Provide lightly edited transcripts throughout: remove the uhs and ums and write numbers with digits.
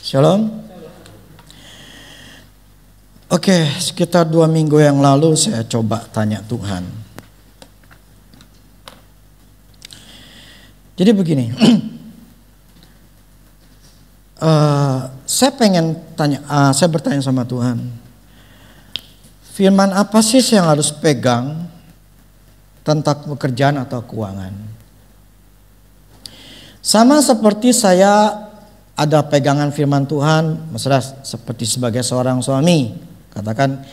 Shalom. Oke, sekitar 2 minggu yang lalu saya coba tanya Tuhan. Jadi begini, saya bertanya sama Tuhan, firman apa sih yang harus pegang tentang pekerjaan atau keuangan? Sama seperti saya ada pegangan firman Tuhan, misalnya seperti sebagai seorang suami, katakan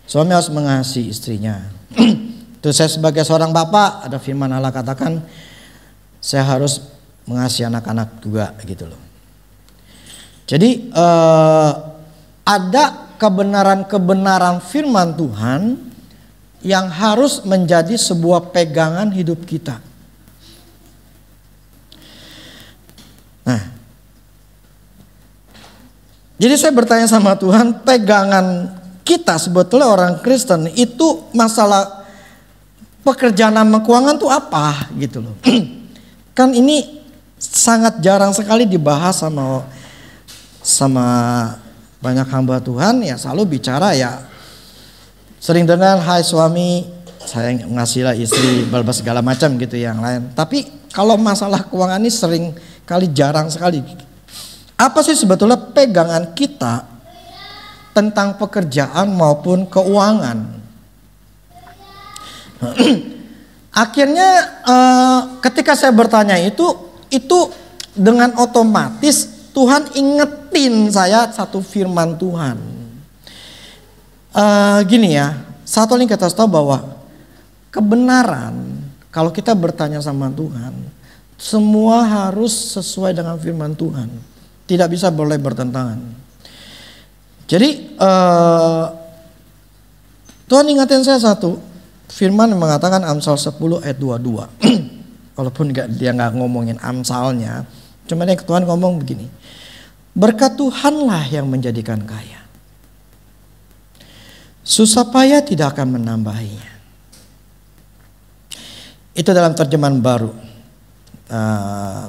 suami harus mengasihi istrinya. Terus saya sebagai seorang bapak, ada firman Allah katakan saya harus mengasihi anak-anak juga gitu loh. Jadi ada kebenaran-kebenaran firman Tuhan yang harus menjadi sebuah pegangan hidup kita. Nah, jadi saya bertanya sama Tuhan, pegangan kita sebetulnya orang Kristen itu masalah pekerjaan sama keuangan tuh apa gitu loh. Kan ini sangat jarang sekali dibahas sama banyak hamba Tuhan, ya selalu bicara ya sering dengar, hai suami saya ngasihlah istri balbas segala macam gitu yang lain. Tapi kalau masalah keuangan ini sering kali jarang sekali. Apa sih sebetulnya pegangan kita tentang pekerjaan maupun keuangan? Akhirnya ketika saya bertanya itu dengan otomatis Tuhan ingetin saya satu firman Tuhan. Gini ya, satu lagi kita tahu bahwa kebenaran kalau kita bertanya sama Tuhan, semua harus sesuai dengan firman Tuhan. Tidak bisa boleh bertentangan. Jadi Tuhan ingatin saya satu firman yang mengatakan Amsal 10 ayat 22. Walaupun dia nggak ngomongin Amsalnya, cuma Tuhan ngomong begini. Berkat Tuhanlah yang menjadikan kaya. Susah payah tidak akan menambahinya. Itu dalam terjemahan baru,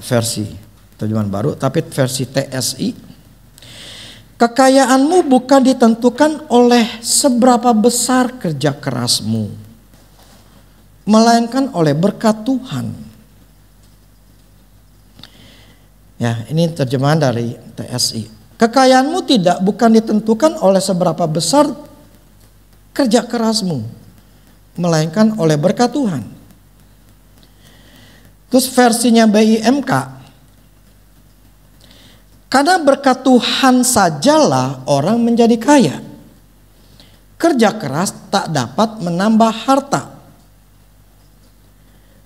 versi terjemahan baru, tapi versi TSI. Kekayaanmu bukan ditentukan oleh seberapa besar kerja kerasmu, melainkan oleh berkat Tuhan. Ya, ini terjemahan dari TSI. Kekayaanmu bukan ditentukan oleh seberapa besar kerja kerasmu, melainkan oleh berkat Tuhan. Terus versinya BIMK, karena berkat Tuhan sajalah orang menjadi kaya. Kerja keras tak dapat menambah harta.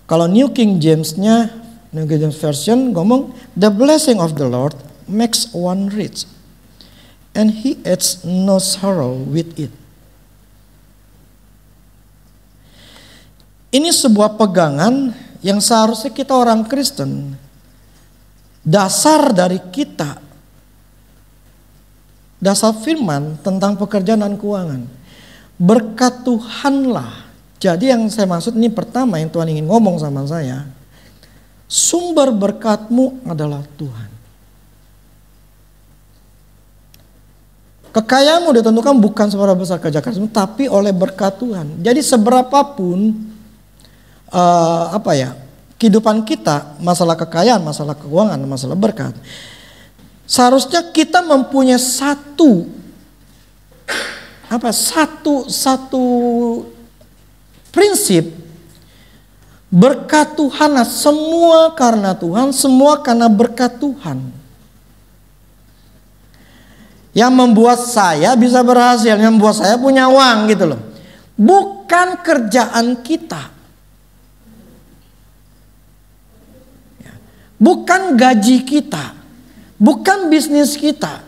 Kalau New King James-nya, New King James Version ngomong, the blessing of the Lord makes one rich, and he adds no sorrow with it. Ini sebuah pegangan yang seharusnya kita orang Kristen, dasar dari kita, dasar firman tentang pekerjaan dan keuangan. Berkat Tuhanlah. Jadi yang saya maksud ini pertama yang Tuhan ingin ngomong sama saya, sumber berkatmu adalah Tuhan. Kekayaanmu ditentukan bukan seberapa besar kerja kerasmu, tapi oleh berkat Tuhan. Jadi seberapapun kehidupan kita, masalah kekayaan, masalah keuangan, masalah berkat, seharusnya kita mempunyai satu prinsip, berkat Tuhan, semua karena Tuhan, semua karena berkat Tuhan. Yang membuat saya bisa berhasil, yang membuat saya punya uang gitu loh. Bukan kerjaan kita. Bukan gaji kita, bukan bisnis kita.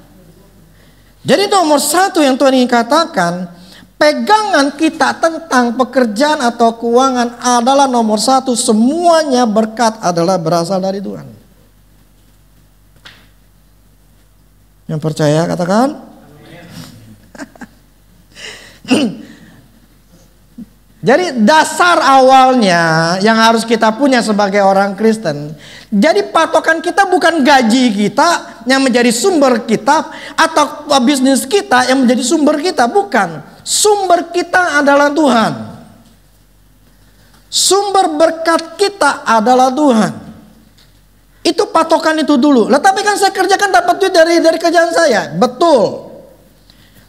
Jadi nomor satu yang Tuhan ingin katakan, pegangan kita tentang pekerjaan atau keuangan adalah nomor satu. Semuanya berkat adalah berasal dari Tuhan. Yang percaya katakan. Jadi dasar awalnya yang harus kita punya sebagai orang Kristen. Jadi patokan kita bukan gaji kita, yang menjadi sumber kita, atau bisnis kita yang menjadi sumber kita. Bukan. Sumber kita adalah Tuhan. Sumber berkat kita adalah Tuhan. Itu patokan itu dulu. Lah tapi kan saya kerjakan dapat duit dari kerjaan saya. Betul.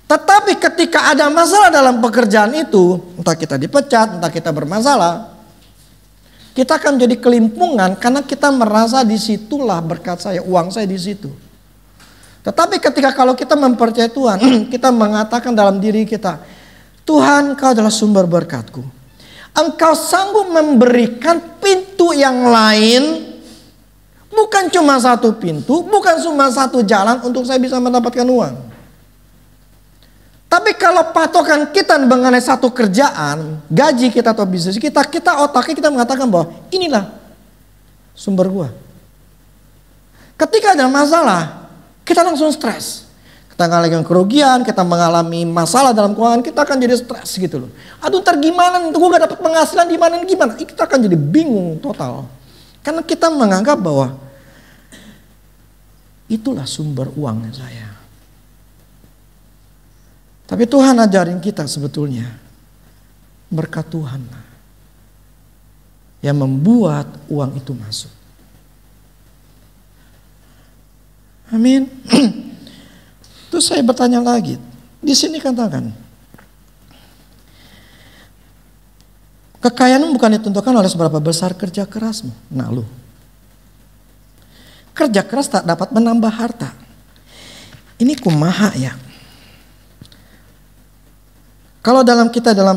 Tetapi ketika ada masalah dalam pekerjaan itu, entah kita dipecat, entah kita bermasalah, kita akan menjadi kelimpungan karena kita merasa disitulah berkat saya, uang saya di situ. Tetapi ketika kalau kita mempercayai Tuhan, kita mengatakan dalam diri kita, Tuhan, Kau adalah sumber berkatku. Engkau sanggup memberikan pintu yang lain, bukan cuma satu pintu, bukan cuma satu jalan untuk saya bisa mendapatkan uang. Tapi kalau patokan kita mengenai satu kerjaan, gaji kita atau bisnis kita otaknya kita mengatakan bahwa inilah sumber gua. Ketika ada masalah, kita langsung stres. Kita mengalami kerugian, kita mengalami masalah dalam keuangan, kita akan jadi stres gitu loh. Aduh ntar gimana, gue gak dapat penghasilan gimana. Kita akan jadi bingung total. Karena kita menganggap bahwa itulah sumber uangnya saya. Tapi Tuhan ajarin kita sebetulnya berkat Tuhan yang membuat uang itu masuk. Amin. Terus saya bertanya lagi, di sini katakan, kekayaan bukan ditentukan oleh seberapa besar kerja kerasmu. Nah lu, kerja keras tak dapat menambah harta. Ini kumaha ya. Kalau dalam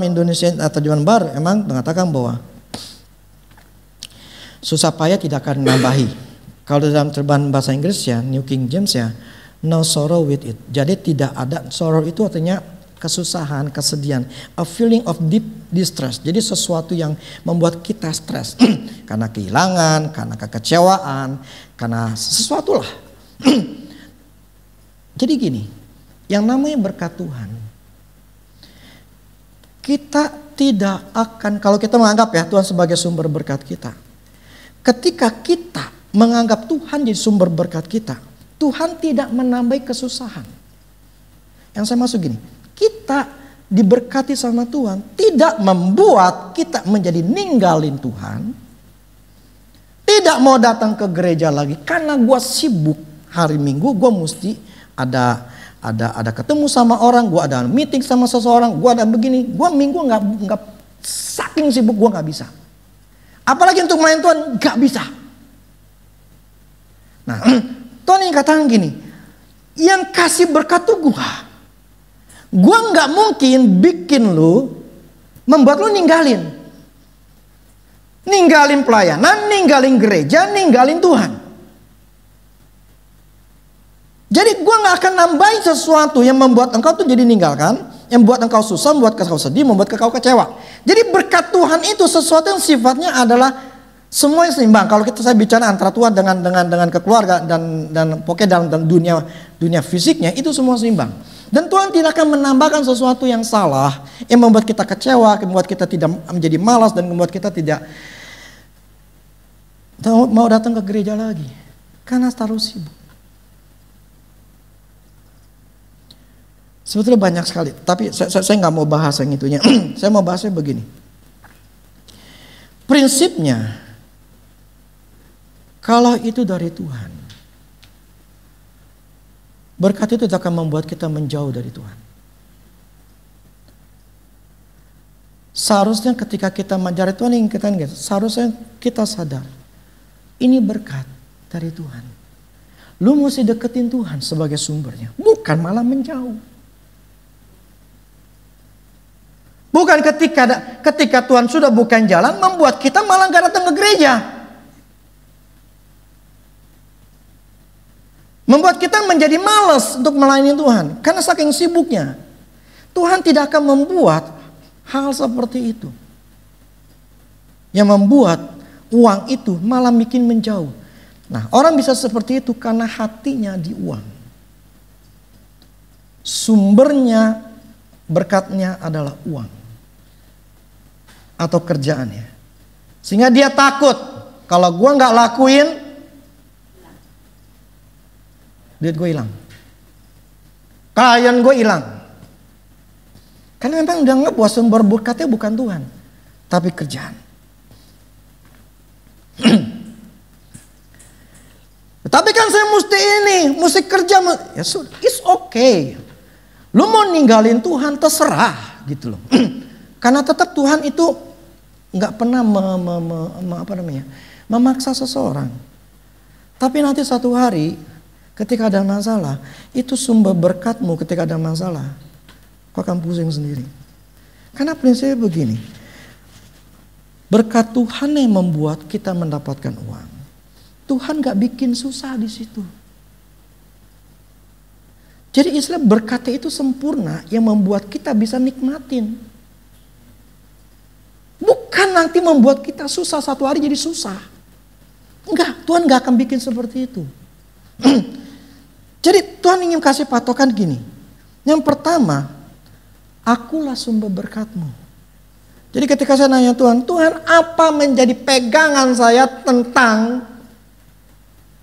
Indonesia atau Zaman Baru emang mengatakan bahwa susah payah tidak akan menambahi. Kalau dalam terjemahan bahasa Inggris ya, New King James ya, no sorrow with it. Jadi tidak ada sorrow, itu artinya kesusahan, kesedihan, a feeling of deep distress. Jadi sesuatu yang membuat kita stres karena kehilangan, karena kekecewaan, karena sesuatu lah. Jadi gini, yang namanya berkat Tuhan, kita tidak akan, kalau kita menganggap ya Tuhan sebagai sumber berkat kita, ketika kita menganggap Tuhan jadi sumber berkat kita, Tuhan tidak menambah kesusahan. Yang saya maksud gini, kita diberkati sama Tuhan tidak membuat kita menjadi ninggalin Tuhan, tidak mau datang ke gereja lagi karena gue sibuk hari Minggu, gue mesti ada ketemu sama orang, gue ada meeting sama seseorang, gue ada begini, gue Minggu nggak saking sibuk gue nggak bisa. Apalagi untuk main Tuhan nggak bisa. Nah, Tuhan yang katakan gini, yang kasih berkat tuh gue nggak mungkin bikin lu, membuat lu ninggalin pelayanan, ninggalin gereja, ninggalin Tuhan. Jadi gue gak akan nambahin sesuatu yang membuat engkau tuh jadi ninggalkan, yang membuat engkau susah, membuat engkau sedih, membuat engkau kecewa. Jadi berkat Tuhan itu sesuatu yang sifatnya adalah semuanya seimbang. Kalau saya bicara antara Tuhan dengan keluarga dan pokoknya dalam dunia fisiknya itu semua seimbang. Dan Tuhan tidak akan menambahkan sesuatu yang salah, yang membuat kita kecewa, yang membuat kita tidak menjadi malas dan membuat kita tidak mau datang ke gereja lagi karena terlalu sibuk. Sebetulnya banyak sekali, tapi saya nggak mau bahas yang itunya. Saya mau bahasnya begini. Prinsipnya, kalau itu dari Tuhan, berkat itu akan membuat kita menjauh dari Tuhan. Seharusnya ketika kita mencari Tuhan, seharusnya kita sadar, ini berkat dari Tuhan. Lu mesti deketin Tuhan sebagai sumbernya, bukan malah menjauh. Bukan ketika Tuhan sudah bukan jalan, membuat kita malah gak datang ke gereja. Membuat kita menjadi malas untuk melayani Tuhan. Karena saking sibuknya. Tuhan tidak akan membuat hal seperti itu. Yang membuat uang itu malah bikin menjauh. Nah, orang bisa seperti itu karena hatinya di uang. Sumbernya, berkatnya adalah uang. Atau kerjaannya. Sehingga dia takut. Kalau gue gak lakuin, duit gue hilang. Klien gue hilang. Karena memang udah nggak bahwa sumber berkatnya bukan Tuhan, tapi kerjaan. Tapi kan saya mesti kerja. Ya sudah, it's okay. Lu mau ninggalin Tuhan terserah gitu loh. Karena tetap Tuhan itu nggak pernah memaksa seseorang. Tapi nanti satu hari ketika ada masalah, itu sumber berkatmu ketika ada masalah, kau akan pusing sendiri. Karena prinsipnya begini, berkat Tuhan yang membuat kita mendapatkan uang. Tuhan gak bikin susah di situ. Jadi istilah berkatnya itu sempurna yang membuat kita bisa nikmatin. Bukan nanti membuat kita susah satu hari jadi susah. Enggak, Tuhan gak akan bikin seperti itu. Jadi Tuhan ingin kasih patokan gini. Yang pertama, akulah sumber berkatmu. Jadi ketika saya nanya Tuhan apa menjadi pegangan saya tentang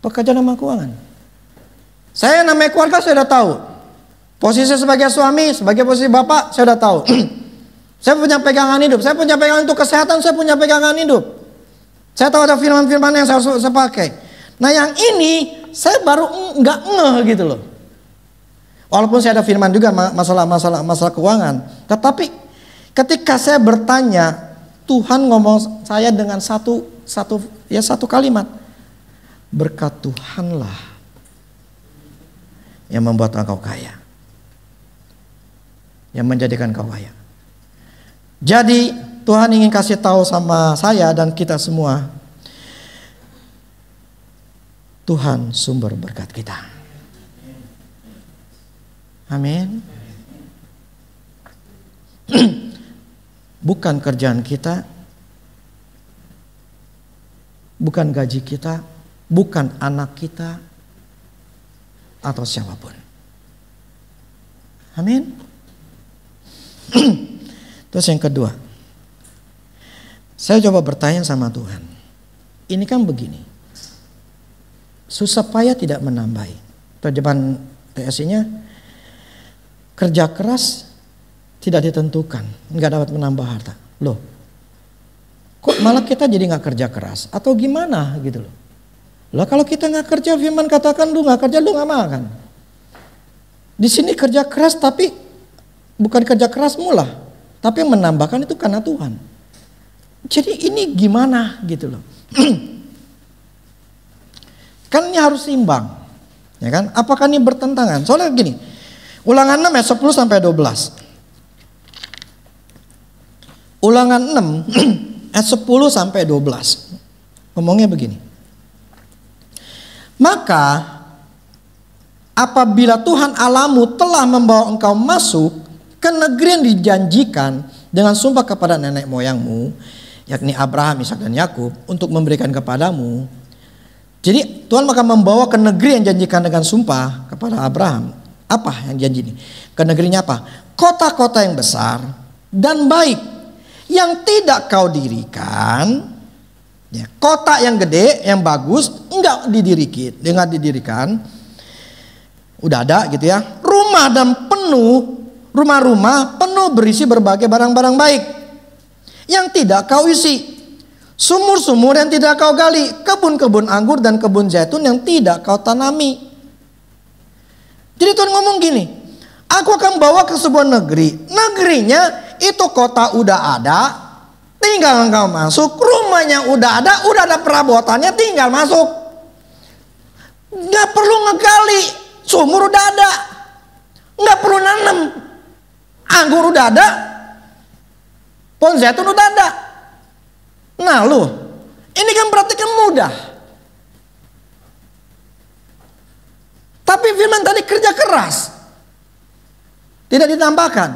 pekerjaan sama keuangan? Saya namanya keluarga saya udah tahu. Posisi sebagai suami, sebagai posisi bapak saya udah tahu. Saya punya pegangan hidup, saya punya pegangan untuk kesehatan, saya punya pegangan hidup. Saya tahu ada firman-firman yang saya pakai. Nah yang ini saya baru nggak ngeh gitu loh. Walaupun saya ada firman juga masalah keuangan, tetapi ketika saya bertanya, Tuhan ngomong saya dengan satu kalimat. Berkat Tuhanlah yang membuat engkau kaya, yang menjadikan kau kaya. Jadi Tuhan ingin kasih tahu sama saya dan kita semua, Tuhan sumber berkat kita. Amin. Bukan kerjaan kita, bukan gaji kita, bukan anak kita, atau siapapun. Amin. Terus yang kedua, saya coba bertanya sama Tuhan. Ini kan begini, susah payah tidak menambahi. Terjemahan TSI-nya, kerja keras tidak ditentukan, nggak dapat menambah harta. Loh, kok malah kita jadi nggak kerja keras atau gimana gitu loh? Lah kalau kita nggak kerja, firman katakan lu nggak kerja lu nggak makan. Di sini kerja keras tapi bukan kerja keras mula, tapi menambahkan itu karena Tuhan. Jadi ini gimana gitu loh? Kan ini harus seimbang, ya kan? Apakah ini bertentangan? Soalnya gini, Ulangan 6 ayat 10 sampai 12. Ulangan 6 ayat 10 sampai 12. Ngomongnya begini. Maka apabila Tuhan Allahmu telah membawa engkau masuk ke negeri yang dijanjikan dengan sumpah kepada nenek moyangmu, yakni Abraham, Ishak dan Yakub, untuk memberikan kepadamu. Jadi Tuhan akan membawa ke negeri yang janjikan dengan sumpah kepada Abraham. Apa yang janji ini? Ke negerinya apa? Kota-kota yang besar dan baik, yang tidak kau dirikan. Ya, kota yang gede, yang bagus, enggak didirikan. Udah ada gitu ya. Rumah-rumah penuh berisi berbagai barang-barang baik, yang tidak kau isi. Sumur-sumur yang tidak kau gali, kebun-kebun anggur dan kebun zaitun yang tidak kau tanami. Jadi Tuhan ngomong gini, aku akan bawa ke sebuah negeri. Negerinya itu kota udah ada, tinggal engkau masuk. Rumahnya udah ada perabotannya, tinggal masuk. Gak perlu ngegali, sumur udah ada. Gak perlu nanam, anggur udah ada, pohon zaitun udah ada. Nah lu, ini kan berarti kan mudah. Tapi firman tadi kerja keras, tidak ditambahkan.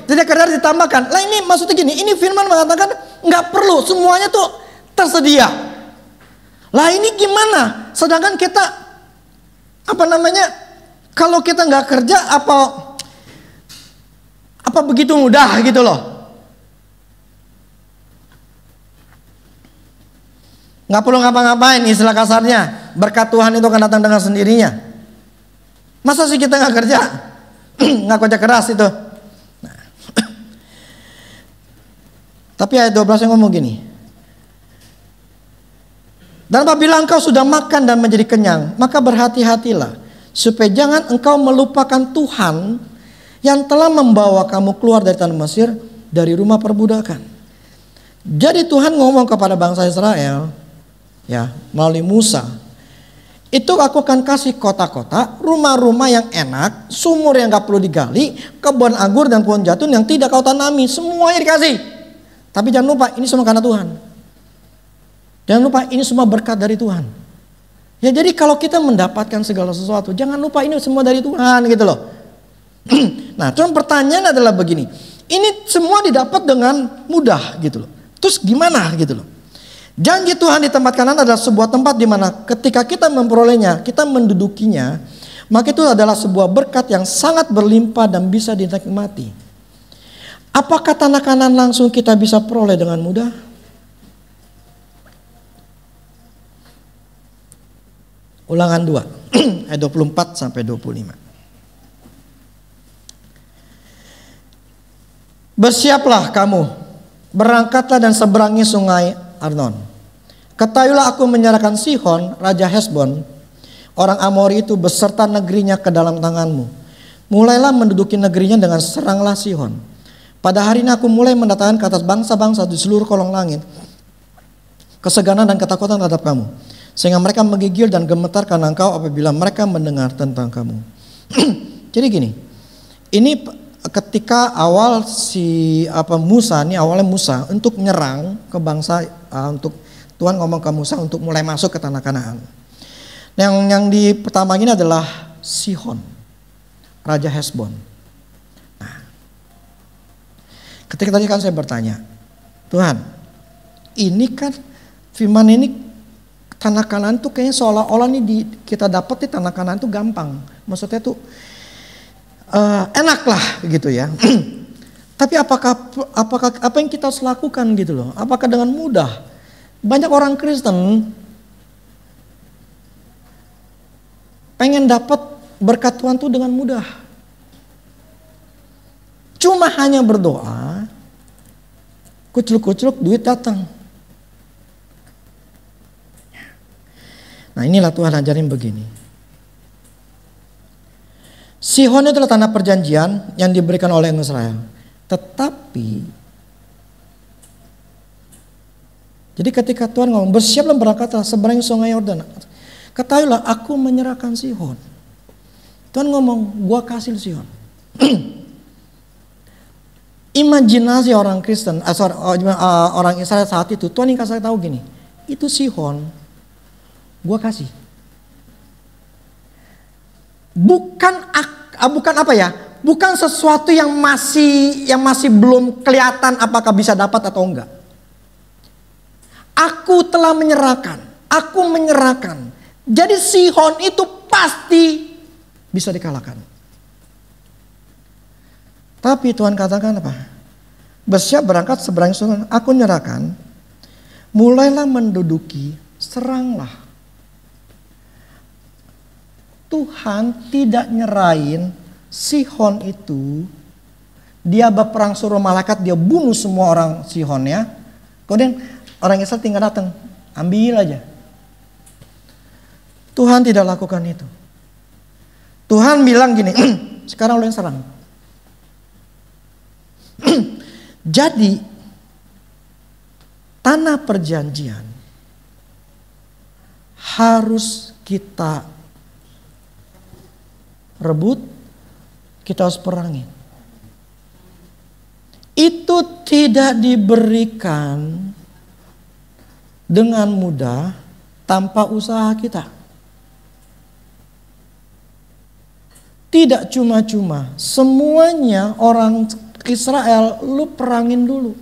Tidak keras ditambahkan. Lah ini maksudnya gini, ini firman mengatakan nggak perlu, semuanya tuh tersedia. Lah ini gimana? Sedangkan kita kalau kita nggak kerja apa begitu mudah gitu loh? Nggak perlu ngapa-ngapain, istilah kasarnya. Berkat Tuhan itu akan datang dengan sendirinya. Masa sih kita nggak kerja? Nggak kerja keras itu. Nah. Tapi ayat 12 yang ngomong gini. Dan apabila engkau sudah makan dan menjadi kenyang, maka berhati-hatilah supaya jangan engkau melupakan Tuhan yang telah membawa kamu keluar dari tanah Mesir, dari rumah perbudakan. Jadi Tuhan ngomong kepada bangsa Israel, ya, melalui Musa, itu aku akan kasih kota-kota, rumah-rumah yang enak, sumur yang gak perlu digali, kebun anggur dan pohon jatun yang tidak kau tanami, semuanya dikasih. Tapi jangan lupa, ini semua karena Tuhan. Jangan lupa, ini semua berkat dari Tuhan. Ya, jadi kalau kita mendapatkan segala sesuatu, jangan lupa ini semua dari Tuhan gitu loh. Nah, cuma pertanyaan adalah begini, ini semua didapat dengan mudah gitu loh. Terus gimana gitu loh? Janji Tuhan di tempat kanan adalah sebuah tempat di mana ketika kita memperolehnya, kita mendudukinya, maka itu adalah sebuah berkat yang sangat berlimpah dan bisa dinikmati. Apakah tanah kanan langsung kita bisa peroleh dengan mudah? Ulangan 2 ayat 24 sampai 25. Bersiaplah kamu, berangkatlah dan seberangi sungai Arnon. Ketahuilah aku menyerahkan Sihon, raja Hesbon, orang Amori itu beserta negerinya ke dalam tanganmu. Mulailah menduduki negerinya dengan seranglah Sihon. Pada hari ini aku mulai mendatangkan ke atas bangsa-bangsa di seluruh kolong langit keseganan dan ketakutan terhadap kamu, sehingga mereka menggigil dan gemetar karena engkau apabila mereka mendengar tentang kamu. Jadi gini, ini ketika awal awalnya Musa untuk menyerang ke bangsa, untuk Tuhan ngomong ke Musa untuk mulai masuk ke tanah Kanaan. Yang di pertama ini adalah Sihon, raja Hesbon. Nah, ketika tadi kan saya bertanya, Tuhan, ini kan firman ini tanah Kanaan tuh kayaknya seolah-olah nih kita dapat di tanah Kanaan tuh gampang. Maksudnya tuh enak lah gitu ya. Tapi apakah apa yang kita harus lakukan gitu loh? Apakah dengan mudah? Banyak orang Kristen pengen dapat berkat Tuhan tuh dengan mudah. Cuma hanya berdoa, kucluk-kucluk duit datang. Nah, inilah Tuhan ajarin begini. Sihon itu adalah tanah perjanjian yang diberikan oleh Israel. Tetapi jadi ketika Tuhan ngomong bersiaplah berangkatlah seberangi sungai Yordan, ketahuilah aku menyerahkan Sihon. Tuhan ngomong gua kasih Sihon. Imajinasi orang Kristen, orang Israel saat itu, Tuhan yang kasih tahu gini, itu Sihon gua kasih. Bukan apa ya? Bukan sesuatu yang masih belum kelihatan apakah bisa dapat atau enggak. Aku telah menyerahkan. Aku menyerahkan. Jadi Sihon itu pasti bisa dikalahkan. Tapi Tuhan katakan apa? Bersiap berangkat seberang sungai. Aku nyerahkan. Mulailah menduduki, seranglah. Tuhan tidak nyerahin Sihon itu. Dia berperang suruh malaikat, dia bunuh semua orang Sihon ya. Kemudian orang Israel tinggal datang, ambil aja. Tuhan tidak lakukan itu. Tuhan bilang gini, sekarang lo yang serang. Jadi tanah perjanjian harus kita rebut, kita harus perangi. Itu tidak diberikan dengan mudah tanpa usaha kita. Tidak cuma-cuma, semuanya orang Israel lu perangin dulu.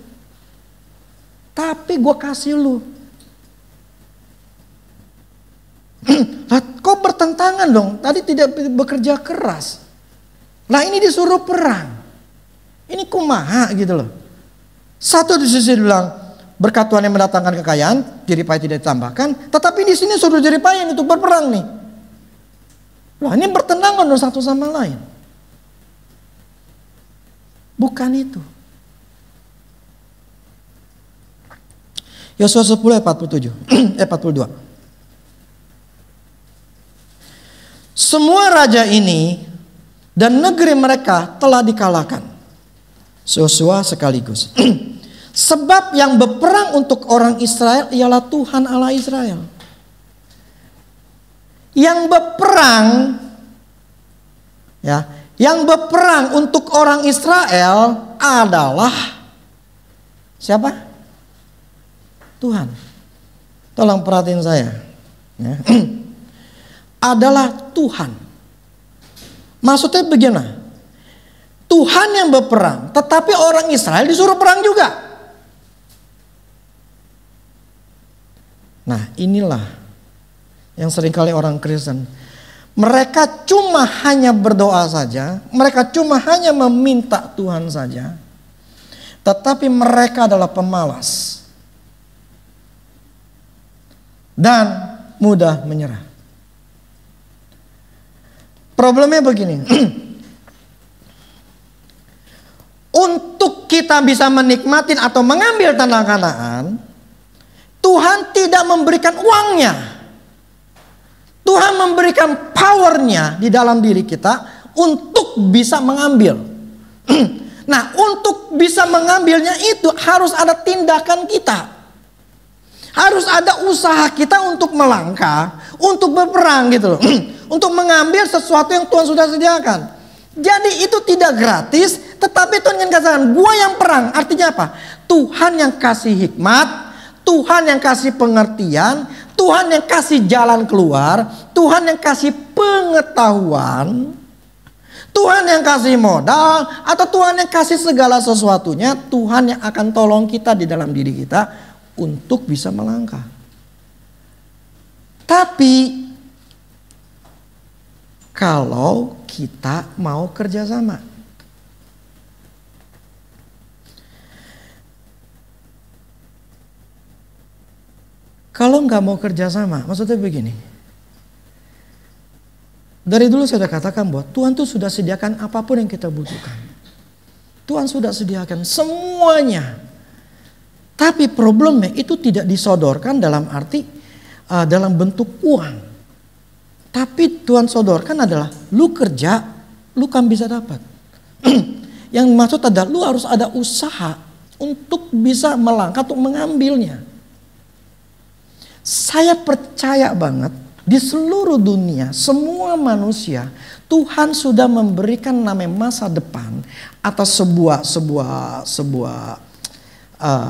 Tapi gue kasih lu. Kok bertentangan dong? Tadi tidak bekerja keras. Nah ini disuruh perang. Ini kumaha gitu loh. Satu di sisi bilang berkat Tuhan yang mendatangkan kekayaan, jerih payah tidak ditambahkan. Tetapi di sini suruh jerih payah untuk berperang nih. Loh, ini bertentangan satu sama lain. Bukan itu. Yosua 10 ayat 47, 42. Semua raja ini dan negeri mereka telah dikalahkan. Yosua sekaligus. Sebab yang berperang untuk orang Israel ialah Tuhan Allah Israel. Yang berperang, ya, yang berperang untuk orang Israel adalah siapa? Tuhan. Tolong perhatiin saya. Ya. Adalah Tuhan. Maksudnya bagaimana? Tuhan yang berperang, tetapi orang Israel disuruh perang juga. Nah, inilah yang seringkali orang Kristen, mereka cuma hanya berdoa saja, mereka cuma hanya meminta Tuhan saja, tetapi mereka adalah pemalas dan mudah menyerah. Problemnya begini. Untuk kita bisa menikmati atau mengambil tanah Kanaan, Tuhan tidak memberikan uangnya. Tuhan memberikan powernya di dalam diri kita untuk bisa mengambil. Nah, untuk bisa mengambilnya itu harus ada tindakan kita. Harus ada usaha kita untuk melangkah, untuk berperang gitu loh. Untuk mengambil sesuatu yang Tuhan sudah sediakan. Jadi itu tidak gratis, tetapi Tuhan ingin katakan, gua yang perang. Artinya apa? Tuhan yang kasih hikmat, Tuhan yang kasih pengertian, Tuhan yang kasih jalan keluar, Tuhan yang kasih pengetahuan, Tuhan yang kasih modal, atau Tuhan yang kasih segala sesuatunya. Tuhan yang akan tolong kita di dalam diri kita untuk bisa melangkah. Tapi kalau kita mau kerjasama, kalau nggak mau kerjasama, maksudnya begini. Dari dulu saya sudah katakan bahwa Tuhan tuh sudah sediakan apapun yang kita butuhkan. Tuhan sudah sediakan semuanya. Tapi problemnya itu tidak disodorkan dalam arti dalam bentuk uang. Tapi Tuhan sodorkan adalah lu kerja, lu kan bisa dapat. Yang maksud adalah lu harus ada usaha untuk bisa melangkah, untuk mengambilnya. Saya percaya banget di seluruh dunia, semua manusia, Tuhan sudah memberikan namanya masa depan atau sebuah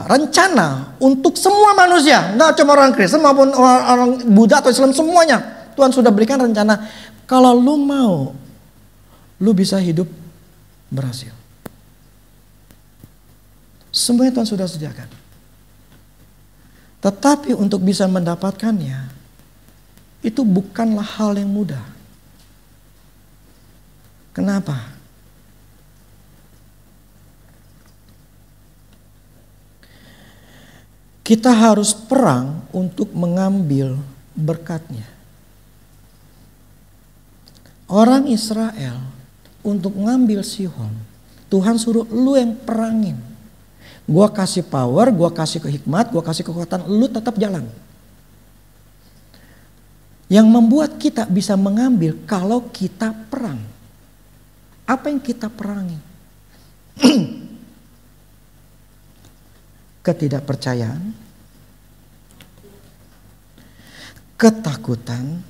rencana untuk semua manusia, nggak cuma orang Kristen maupun orang Buddha atau Islam, semuanya Tuhan sudah berikan rencana. Kalau lu mau, lu bisa hidup berhasil. Semuanya Tuhan sudah sediakan. Tetapi untuk bisa mendapatkannya, itu bukanlah hal yang mudah. Kenapa? Kita harus perang untuk mengambil berkatnya. Orang Israel untuk mengambil Sihon, Tuhan suruh lu yang perangin. Gua kasih power, gua kasih kehikmat, gua kasih kekuatan, lu tetap jalan. Yang membuat kita bisa mengambil kalau kita perang. Apa yang kita perangi? Ketidakpercayaan, ketakutan,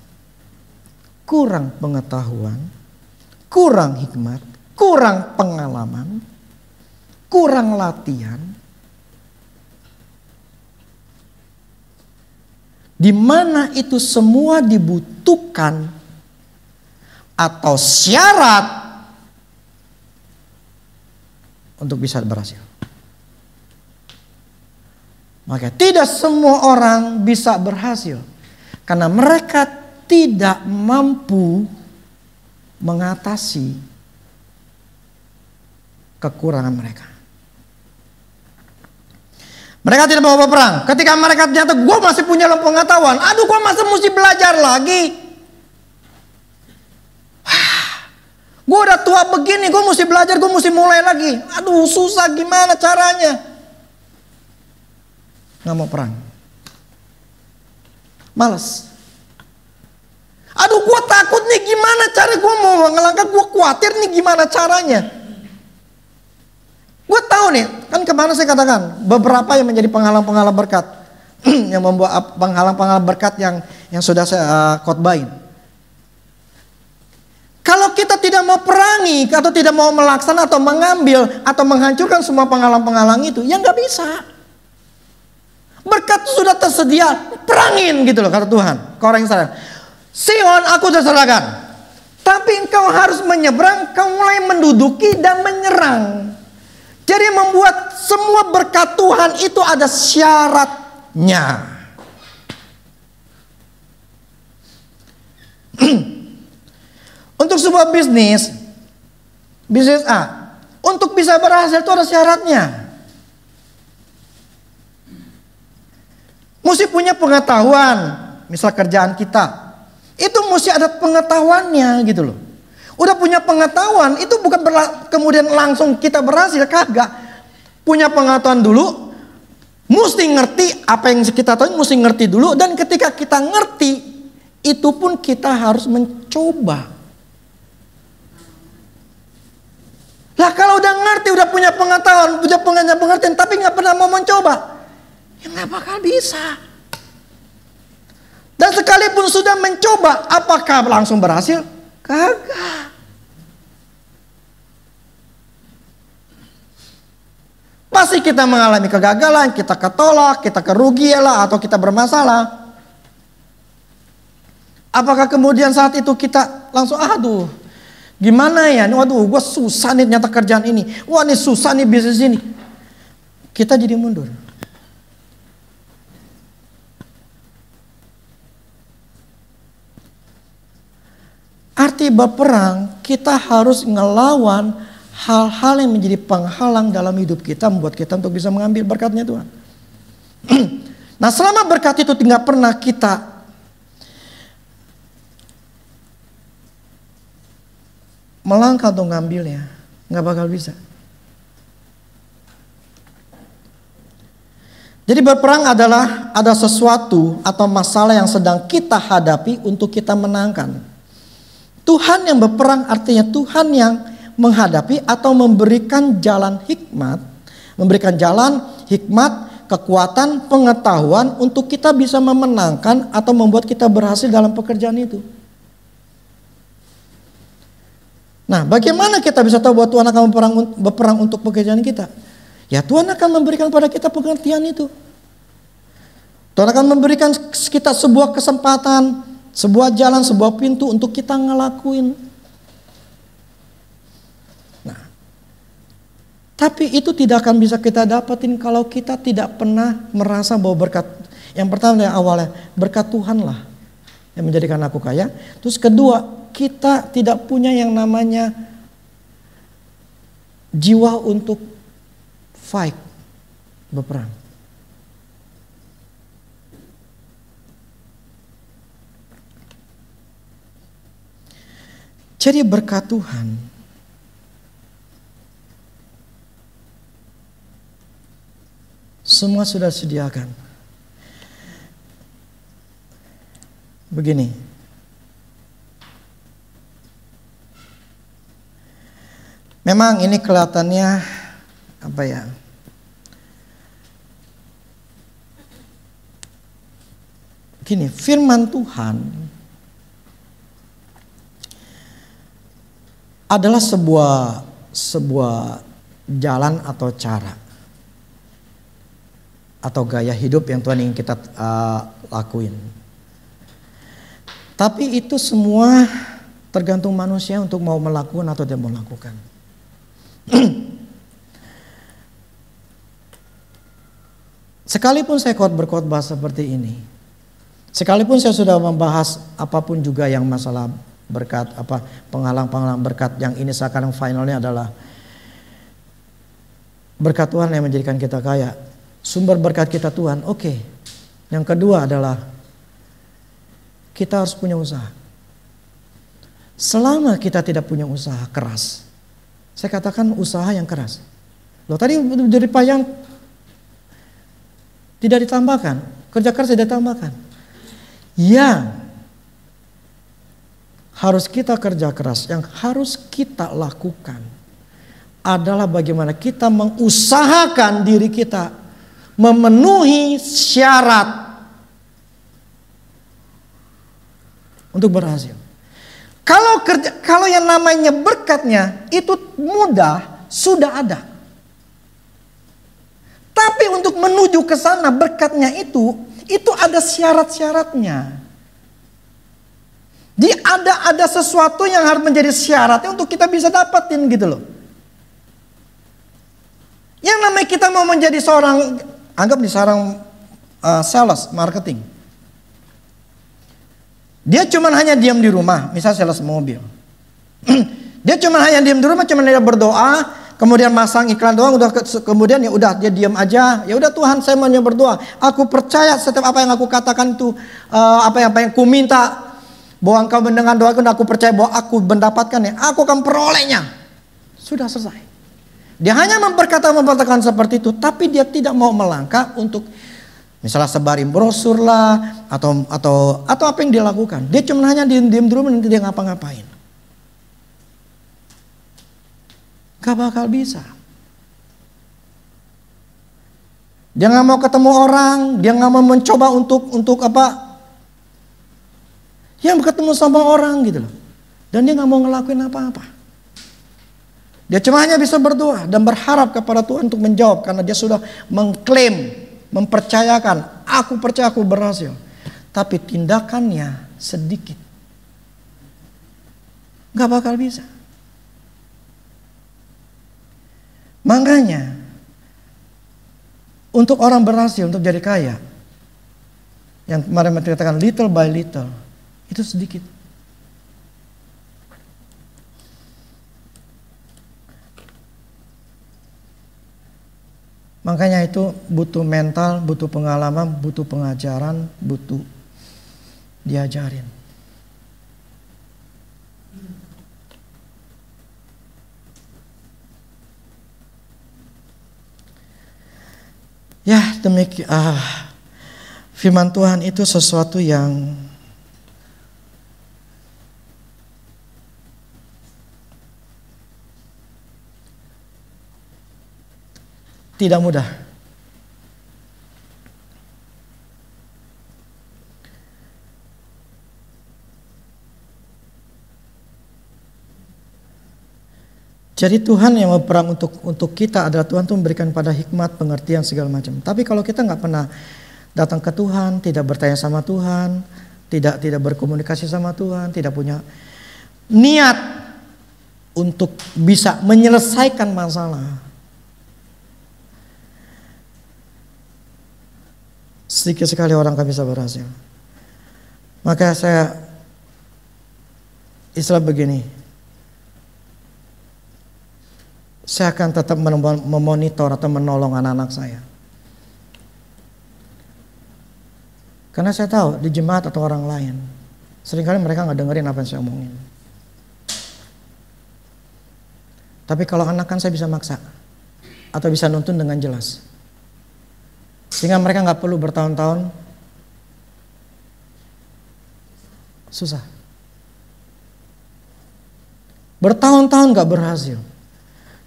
kurang pengetahuan, kurang hikmat, kurang pengalaman, kurang latihan, di mana itu semua dibutuhkan atau syarat untuk bisa berhasil. Maka tidak semua orang bisa berhasil karena mereka tidak mampu mengatasi kekurangan mereka. Mereka tidak mau berperang. Ketika mereka ternyata gue masih punya pengetahuan, aduh gue masih mesti belajar lagi. Gue udah tua begini, gue mesti belajar, gue mesti mulai lagi. Aduh susah, gimana caranya? Gak mau perang. Males. Aduh gue takut nih, gimana cara gue mau ngelangkah, gue khawatir nih gimana caranya. Gue tahu nih, kan kemana saya katakan, beberapa yang menjadi penghalang-penghalang berkat. Yang membuat penghalang-penghalang berkat yang sudah saya khotbahin. Kalau kita tidak mau perangi, atau tidak mau melaksanakan atau mengambil, atau menghancurkan semua penghalang-penghalang itu, ya nggak bisa. Berkat itu sudah tersedia, perangin gitu loh kata Tuhan. Ke orang Israel, Sion aku terserahkan, tapi engkau harus menyeberang, kau mulai menduduki dan menyerang. Jadi membuat semua berkat Tuhan itu ada syaratnya. Untuk sebuah bisnis A, untuk bisa berhasil itu ada syaratnya. Mesti punya pengetahuan, misal kerjaan kita, itu mesti ada pengetahuannya gitu loh. Udah punya pengetahuan, itu bukan kemudian langsung kita berhasil, kagak. Punya pengetahuan dulu, mesti ngerti apa yang kita tahu, mesti ngerti dulu. Dan ketika kita ngerti, itu pun kita harus mencoba. Lah kalau udah ngerti, udah punya pengetahuan, punya pengertian, tapi nggak pernah mau mencoba, ya nggak bakal bisa. Dan sekalipun sudah mencoba, apakah langsung berhasil? Kagak. Pasti kita mengalami kegagalan, kita ketolak, kita kerugian lah, atau kita bermasalah. Apakah kemudian saat itu kita langsung, aduh gimana ya, waduh gue susah nih nyata kerjaan ini, wah ini susah nih bisnis ini. Kita jadi mundur. Arti berperang, kita harus ngelawan hal-hal yang menjadi penghalang dalam hidup kita, membuat kita untuk bisa mengambil berkatnya Tuhan. Nah selama berkat itu tidak pernah kita melangkah untuk ngambilnya, nggak bakal bisa. Jadi berperang adalah ada sesuatu atau masalah yang sedang kita hadapi untuk kita menangkan. Tuhan yang berperang artinya Tuhan yang menghadapi atau memberikan jalan hikmat, memberikan jalan hikmat, kekuatan, pengetahuan untuk kita bisa memenangkan atau membuat kita berhasil dalam pekerjaan itu. Nah, bagaimana kita bisa tahu bahwa Tuhan akan berperang untuk pekerjaan kita? Ya Tuhan akan memberikan pada kita pengertian itu. Tuhan akan memberikan kita sebuah kesempatan, sebuah jalan, sebuah pintu untuk kita ngelakuin. Nah, tapi itu tidak akan bisa kita dapatin kalau kita tidak pernah merasa bahwa berkat. Yang pertama yang awalnya, berkat Tuhan lah yang menjadikan aku kaya. Terus kedua, kita tidak punya yang namanya jiwa untuk fight, berperang. Jadi berkat Tuhan semua sudah disediakan. Begini, memang ini kelihatannya apa ya? Gini, firman Tuhan adalah sebuah jalan atau cara atau gaya hidup yang Tuhan ingin kita lakuin. Tapi itu semua tergantung manusia untuk mau melakukan atau tidak mau melakukan. Sekalipun saya berkhotbah seperti ini, sekalipun saya sudah membahas apapun juga yang masalah berkat, penghalang-penghalang berkat, yang ini sekarang finalnya adalah berkat Tuhan yang menjadikan kita kaya. Sumber berkat kita Tuhan, oke. Yang kedua adalah kita harus punya usaha. Selama kita tidak punya usaha keras, saya katakan usaha yang keras. Loh tadi dari payah tidak ditambahkan, kerja keras tidak ditambahkan. Yang harus kita kerja keras, yang harus kita lakukan adalah bagaimana kita mengusahakan diri kita memenuhi syarat untuk berhasil. Kalau yang namanya berkatnya itu mudah, sudah ada. Tapi untuk menuju ke sana berkatnya itu ada syarat-syaratnya. Ada sesuatu yang harus menjadi syaratnya untuk kita bisa dapatin gitu loh. Yang namanya kita mau menjadi seorang, anggap di seorang sales marketing. Dia cuma hanya diam di rumah, misalnya sales mobil. Dia cuma hanya diam di rumah, cuma dia berdoa, kemudian masang iklan doang, kemudian ya udah dia diam aja. Ya udah Tuhan, saya mau berdoa. Aku percaya setiap apa yang aku katakan itu apa yang ku minta, bahwa engkau mendengar doaku dan aku percaya bahwa aku mendapatkannya, aku akan perolehnya. Sudah selesai. Dia hanya memperkatakan seperti itu, tapi dia tidak mau melangkah untuk misalnya sebarin brosur lah atau apa yang dia lakukan. Dia cuma hanya diam di rumah, nanti dia ngapa-ngapain. Gak bakal bisa. Dia nggak mau ketemu orang, dia nggak mau mencoba untuk apa? Yang ketemu sama orang gitu loh. Dan dia nggak mau ngelakuin apa-apa. Dia cuma hanya bisa berdoa dan berharap kepada Tuhan untuk menjawab, karena dia sudah mengklaim, mempercayakan, aku percaya aku berhasil. Tapi tindakannya sedikit. Gak bakal bisa. Makanya untuk orang berhasil, untuk jadi kaya, yang kemarin menceritakan little by little, itu sedikit. Makanya itu butuh mental, butuh pengalaman, butuh pengajaran, butuh diajarin. Ya demikian, firman Tuhan itu sesuatu yang tidak mudah. Jadi Tuhan yang berperang untuk kita adalah Tuhan tuh memberikan pada hikmat, pengertian segala macam. Tapi kalau kita nggak pernah datang ke Tuhan, tidak bertanya sama Tuhan, tidak berkomunikasi sama Tuhan, tidak punya niat untuk bisa menyelesaikan masalah, sedikit sekali orang akan bisa berhasil. Maka saya istilah begini, saya akan tetap memonitor atau menolong anak-anak saya. Karena saya tahu di jemaat atau orang lain, seringkali mereka nggak dengerin apa yang saya omongin. Tapi kalau anak kan saya bisa maksa atau bisa nuntun dengan jelas. Sehingga mereka nggak perlu bertahun-tahun susah. Bertahun-tahun nggak berhasil.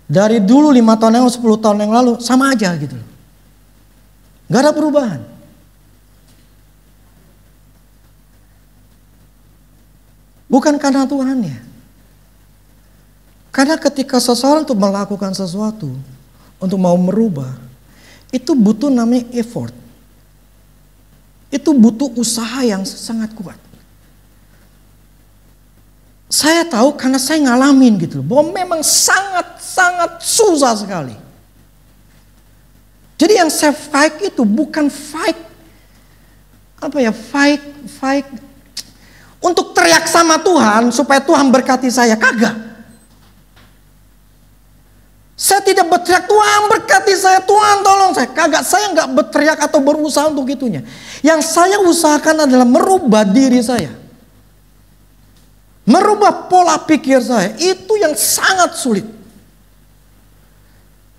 Dari dulu 5 tahun yang lalu, 10 tahun yang lalu sama aja gitu. Gak ada perubahan. Bukan karena Tuhannya. Karena ketika seseorang untuk melakukan sesuatu, untuk mau merubah, itu butuh namanya effort. Itu butuh usaha yang sangat kuat. Saya tahu karena saya ngalamin gitu, bahwa memang sangat susah sekali. Jadi yang saya fight itu bukan fight untuk teriak sama Tuhan supaya Tuhan berkati saya, kagak. Saya tidak berteriak Tuhan berkati saya, Tuhan tolong saya, kagak. Saya nggak berteriak atau berusaha untuk itunya. Yang saya usahakan adalah merubah diri saya. merubah pola pikir saya, itu yang sangat sulit.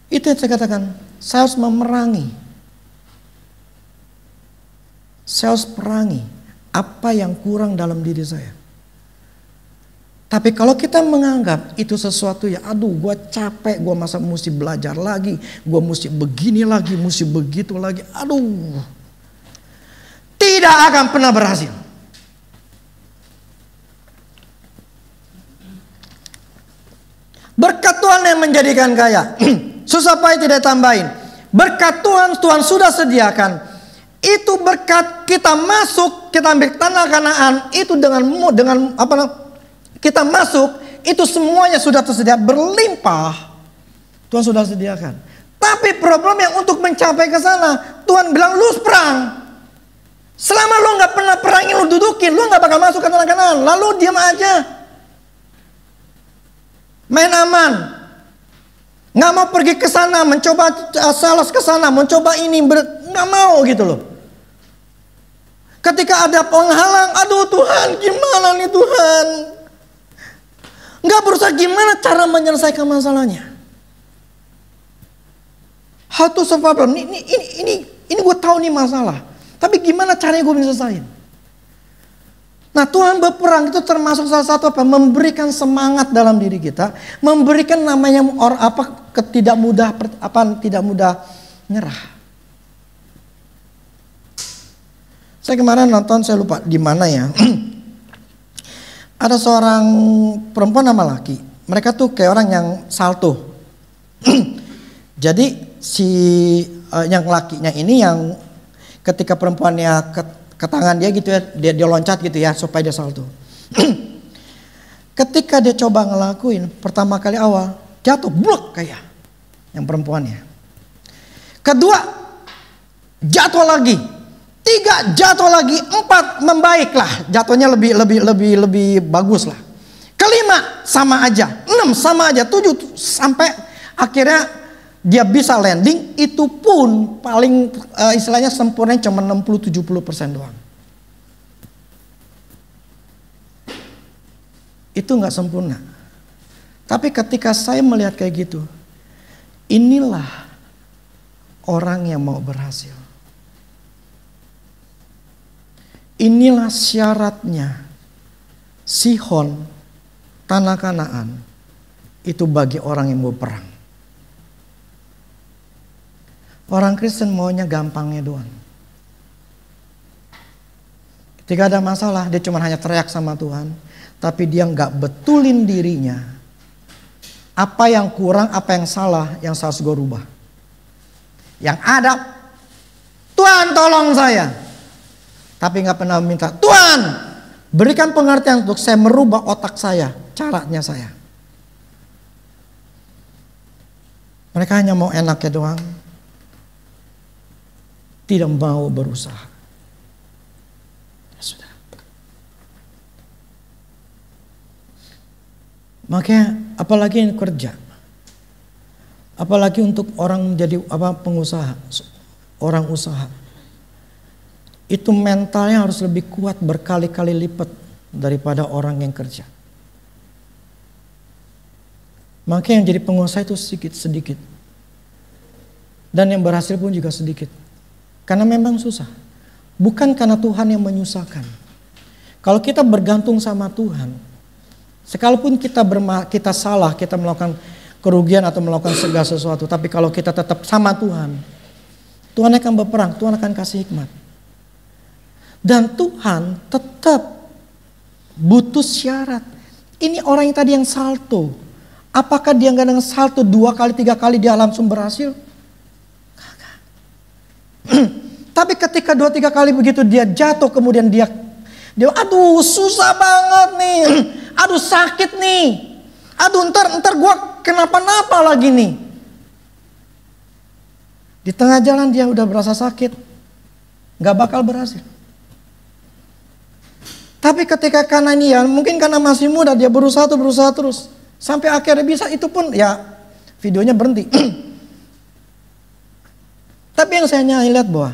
Itu yang saya katakan, saya harus memerangi. Saya harus perangi apa yang kurang dalam diri saya. Tapi kalau kita menganggap itu sesuatu ya, aduh gue capek, gue masa mesti belajar lagi, gue mesti begini lagi, mesti begitu lagi, aduh. Tidak akan pernah berhasil. Berkat Tuhan yang menjadikan kaya. Susah payah tidak tambahin. Berkat Tuhan, Tuhan sudah sediakan. Itu berkat kita masuk, kita ambil tanah Kanaan, itu dengan kita masuk, itu semuanya sudah tersedia berlimpah. Tuhan sudah sediakan. Tapi problemnya untuk mencapai ke sana, Tuhan bilang lu perang. Selama lu nggak pernah perangin, lu dudukin, lu nggak bakal masuk ke tanah Kanaan. Lalu diam aja. Main aman, nggak mau pergi ke sana, mencoba sales ke sana, mencoba ini, nggak mau gitu loh. Ketika ada penghalang, aduh Tuhan, gimana nih Tuhan? Nggak berusaha gimana cara menyelesaikan masalahnya. How to solve problem? Ini gue tahu nih masalah, tapi gimana caranya gue bisa selesaiin? Nah, Tuhan berperang itu termasuk salah satu apa? Memberikan semangat dalam diri kita, memberikan namanya tidak mudah nyerah. Saya kemarin nonton, saya lupa di mana ya. Ada seorang perempuan sama laki. Mereka tuh kayak orang yang salto. Jadi si yang lakinya ini yang ketika perempuannya ke tangan dia gitu ya, dia loncat gitu ya supaya dia salto. Ketika dia coba ngelakuin pertama kali awal jatuh blok kayak yang perempuannya. Kedua jatuh lagi, 3 jatuh lagi, 4 membaiklah, jatuhnya lebih bagus lah. 5 sama aja, 6 sama aja, 7 sampai akhirnya dia bisa landing, itu pun paling istilahnya sempurna cuma 60-70% doang. Itu nggak sempurna. Tapi ketika saya melihat kayak gitu, inilah orang yang mau berhasil. Inilah syaratnya Sihon, tanah Kanaan, itu bagi orang yang mau perang. Orang Kristen maunya gampangnya doang. Ketika ada masalah, dia cuma hanya teriak sama Tuhan, tapi dia nggak betulin dirinya. Apa yang kurang, apa yang salah, yang harus gue rubah. Yang ada, Tuhan tolong saya. Tapi nggak pernah minta, Tuhan berikan pengertian untuk saya merubah otak saya, caranya saya. Mereka hanya mau enaknya doang. Tidak mau berusaha. Ya sudah. Makanya apalagi yang kerja. Apalagi untuk orang menjadi pengusaha, orang usaha. Itu mentalnya harus lebih kuat berkali-kali lipat daripada orang yang kerja. Makanya yang jadi pengusaha itu sedikit-sedikit. Dan yang berhasil pun juga sedikit. Karena memang susah. Bukan karena Tuhan yang menyusahkan. Kalau kita bergantung sama Tuhan, sekalipun kita salah, kita melakukan kerugian atau melakukan segala sesuatu, tapi kalau kita tetap sama Tuhan, Tuhan akan berperang, Tuhan akan kasih hikmat. Dan Tuhan tetap butuh syarat. Ini orang yang tadi yang salto. Apakah dia nggak dengan salto 2 kali 3 kali dia langsung berhasil? Tapi ketika 2-3 kali begitu dia jatuh, kemudian dia aduh susah banget nih, aduh sakit nih, aduh ntar gue kenapa-napa lagi nih. Di tengah jalan dia udah berasa sakit, gak bakal berhasil. Tapi ketika Kanania, mungkin karena masih muda, dia berusaha terus sampai akhirnya bisa, itu pun ya videonya berhenti. Tapi yang saya lihat bahwa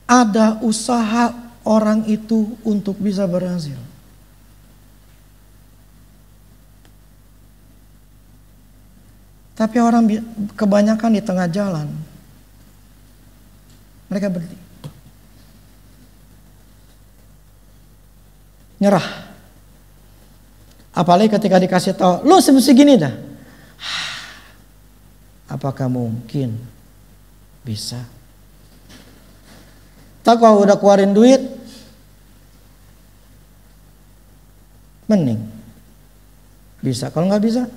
ada usaha orang itu untuk bisa berhasil. Tapi orang kebanyakan di tengah jalan, mereka berhenti. Nyerah. Apalagi ketika dikasih tahu, lu semesti gini dah. Apakah mungkin bisa? Tak kalau udah keluarin duit, mending bisa. Kalau nggak bisa,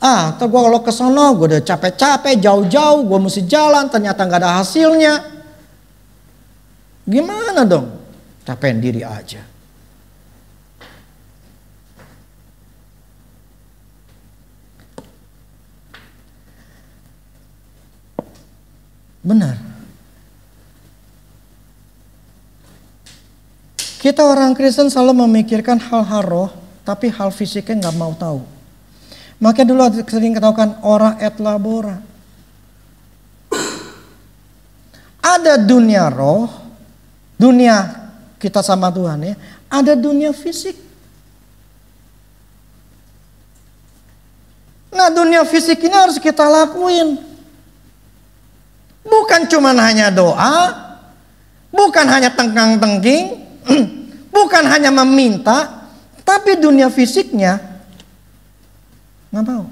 tak gua kalau ke sono, gua udah capek-capek jauh-jauh, gua mesti jalan, ternyata nggak ada hasilnya. Gimana dong? Capekin diri aja. Benar. Kita orang Kristen selalu memikirkan hal-hal roh, tapi hal fisiknya nggak mau tahu. Makanya dulu sering katakan ora et labora. Ada dunia roh, dunia kita sama Tuhan ya, ada dunia fisik. Nah, dunia fisik ini harus kita lakuin. Bukan cuma hanya doa, bukan hanya tengkang-tengking, bukan hanya meminta, tapi dunia fisiknya nggak mau.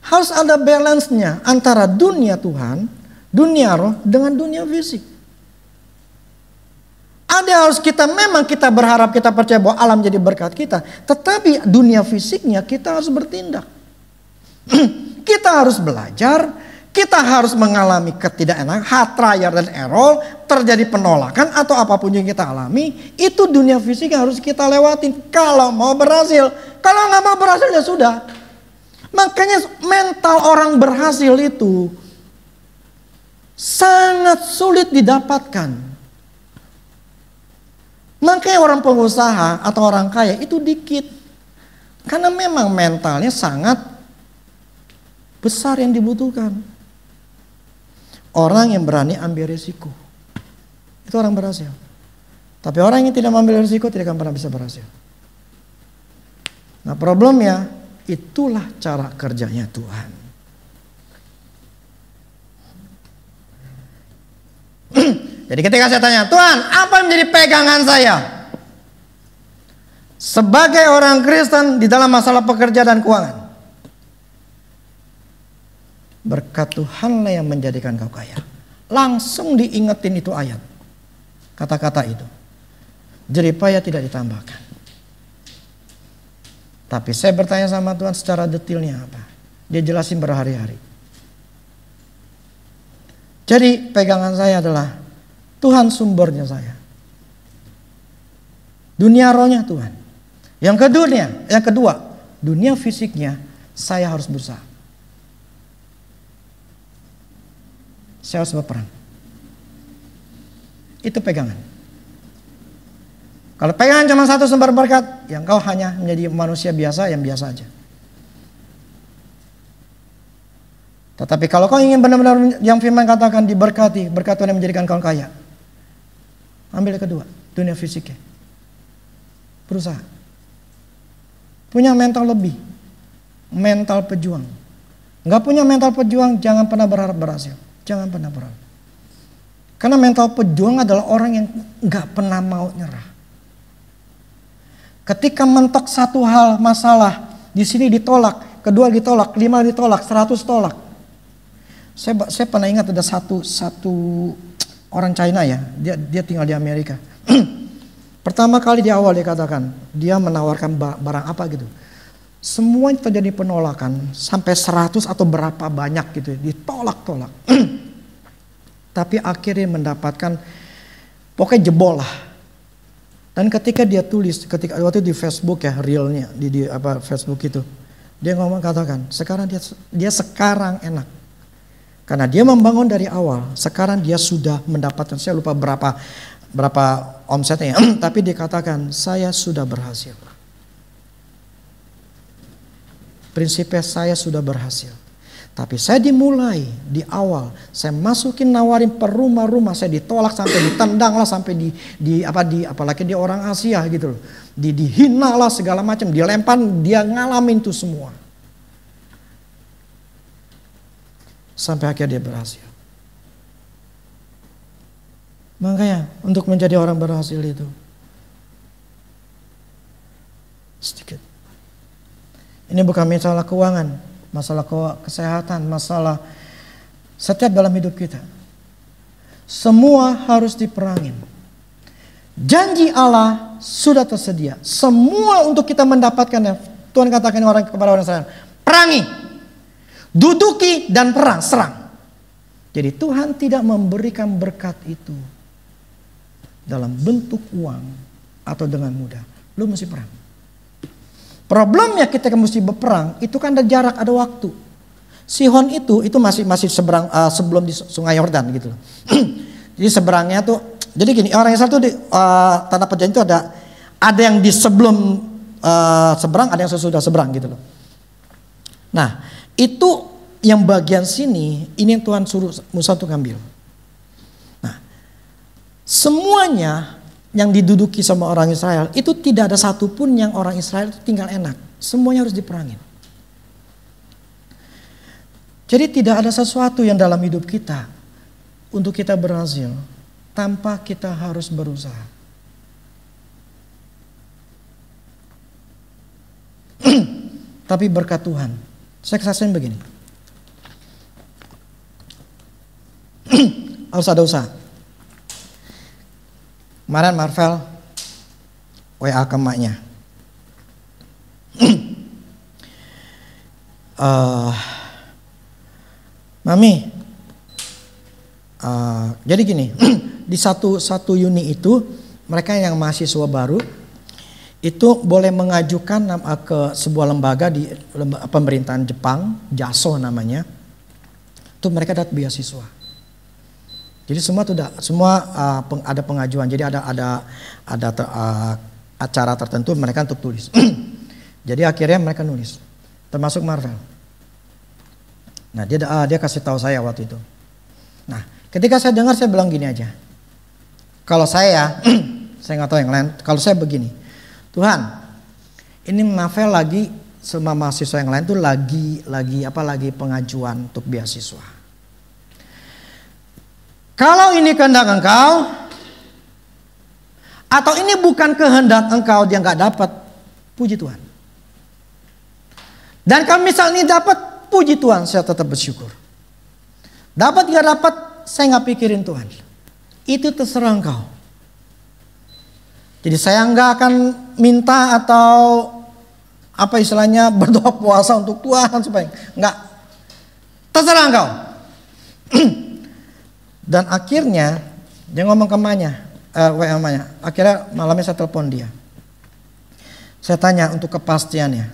Harus ada balance-nya antara dunia Tuhan, dunia roh dengan dunia fisik. Ada harus memang kita berharap, kita percaya bahwa alam jadi berkat kita, tetapi dunia fisiknya kita harus bertindak. Kita harus belajar. Kita harus mengalami ketidakenakan, trial dan error, terjadi penolakan atau apapun yang kita alami. Itu dunia fisik yang harus kita lewatin kalau mau berhasil. Kalau nggak mau berhasil ya sudah. Makanya mental orang berhasil itu sangat sulit didapatkan. Makanya orang pengusaha atau orang kaya itu dikit. Karena memang mentalnya sangat besar yang dibutuhkan. Orang yang berani ambil risiko, itu orang berhasil. Tapi orang yang tidak mengambil risiko tidak akan pernah bisa berhasil. Nah, problemnya itulah cara kerjanya Tuhan. Jadi ketika saya tanya, Tuhan, apa yang menjadi pegangan saya sebagai orang Kristen di dalam masalah pekerjaan dan keuangan? Berkat Tuhanlah yang menjadikan kau kaya. Langsung diingetin itu ayat. Kata-kata itu. Jeripaya tidak ditambahkan. Tapi saya bertanya sama Tuhan secara detailnya apa. Dia jelasin berhari-hari. Jadi pegangan saya adalah Tuhan sumbernya saya. Dunia rohnya Tuhan. Yang kedua, dunia fisiknya saya harus berusaha. Saya harus berperang. Itu pegangan. Kalau pegangan cuma satu sumber berkat, yang kau hanya menjadi manusia biasa yang biasa aja. Tetapi kalau kau ingin benar-benar yang firman katakan diberkati, berkat Tuhan yang menjadikan kau kaya. Ambil yang kedua, dunia fisiknya. Berusaha. Punya mental lebih. Mental pejuang. Enggak punya mental pejuang, jangan pernah berharap berhasil. Jangan pernah berharap. Karena mental pejuang adalah orang yang enggak pernah mau nyerah. Ketika mentok satu hal masalah, di sini ditolak, kedua ditolak, 5 ditolak, 100 tolak. Saya pernah ingat ada satu orang China ya, dia tinggal di Amerika. Pertama kali di awal dia katakan, dia menawarkan barang apa gitu. Semua terjadi penolakan, sampai 100 atau berapa banyak gitu, ditolak-tolak. Tapi akhirnya mendapatkan, pokoknya jebol lah. Dan ketika dia tulis, ketika waktu di Facebook ya, realnya di Facebook itu, dia ngomong katakan, sekarang dia sekarang enak, karena dia membangun dari awal. Sekarang dia sudah mendapatkan, saya lupa berapa omsetnya, tapi dia katakan saya sudah berhasil. Prinsipnya saya sudah berhasil. Tapi saya dimulai di awal, saya masukin nawarin per rumah-rumah, saya ditolak sampai ditendang lah, sampai apalagi dia orang Asia gitu loh. Dihina lah segala macam, dilempar, dia ngalamin itu semua. Sampai akhirnya dia berhasil. Makanya untuk menjadi orang berhasil itu sedikit. Ini bukan masalah keuangan, masalah kesehatan, masalah setiap dalam hidup kita. Semua harus diperangin. Janji Allah sudah tersedia. Semua untuk kita mendapatkannya. Tuhan katakan kepada orang Israel, perangi, duduki dan perang, serang. Jadi Tuhan tidak memberikan berkat itu dalam bentuk uang atau dengan mudah. Lu mesti perang. Problemnya kita mesti berperang itu kan ada jarak, ada waktu. Sihon itu masih seberang sebelum di Sungai Yordan gitu loh. Jadi seberangnya tuh, jadi gini, orang Israel tuh di tanah perjanjian itu ada yang di sebelum seberang, ada yang sesudah seberang gitu loh. Nah, itu yang bagian sini, ini yang Tuhan suruh Musa untuk ngambil. Nah, semuanya yang diduduki sama orang Israel itu tidak ada satupun yang orang Israel tinggal enak. Semuanya harus diperangin. Jadi tidak ada sesuatu yang dalam hidup kita untuk kita berhasil tanpa kita harus berusaha. Tapi berkat Tuhan, saya kesaksian begini. Harus ada usaha. Kemarin Marvel WA ke emaknya. Mami, jadi gini, di satu unit itu mereka yang mahasiswa baru itu boleh mengajukan ke sebuah lembaga di pemerintahan Jepang, JASO namanya. Itu mereka dapat beasiswa. Jadi semua ada pengajuan. Jadi ada acara tertentu mereka untuk tulis. Jadi akhirnya mereka nulis, termasuk Marvel. Nah dia kasih tahu saya waktu itu. Nah ketika saya dengar saya bilang gini aja. Kalau saya nggak tahu yang lain. Kalau saya begini, Tuhan, ini Marvel lagi sama mahasiswa yang lain tuh lagi pengajuan untuk beasiswa. Kalau ini kehendak Engkau, atau ini bukan kehendak Engkau dia nggak dapat, puji Tuhan. Dan kalau misalnya ini dapat, puji Tuhan, saya tetap bersyukur. Dapat nggak dapat, saya nggak pikirin Tuhan. Itu terserah Engkau. Jadi saya nggak akan minta atau apa istilahnya berdoa puasa untuk Tuhan supaya nggak, terserah Engkau. Dan akhirnya dia ngomong ke emaknya, WA emaknya. Akhirnya malamnya saya telepon dia. Saya tanya untuk kepastiannya.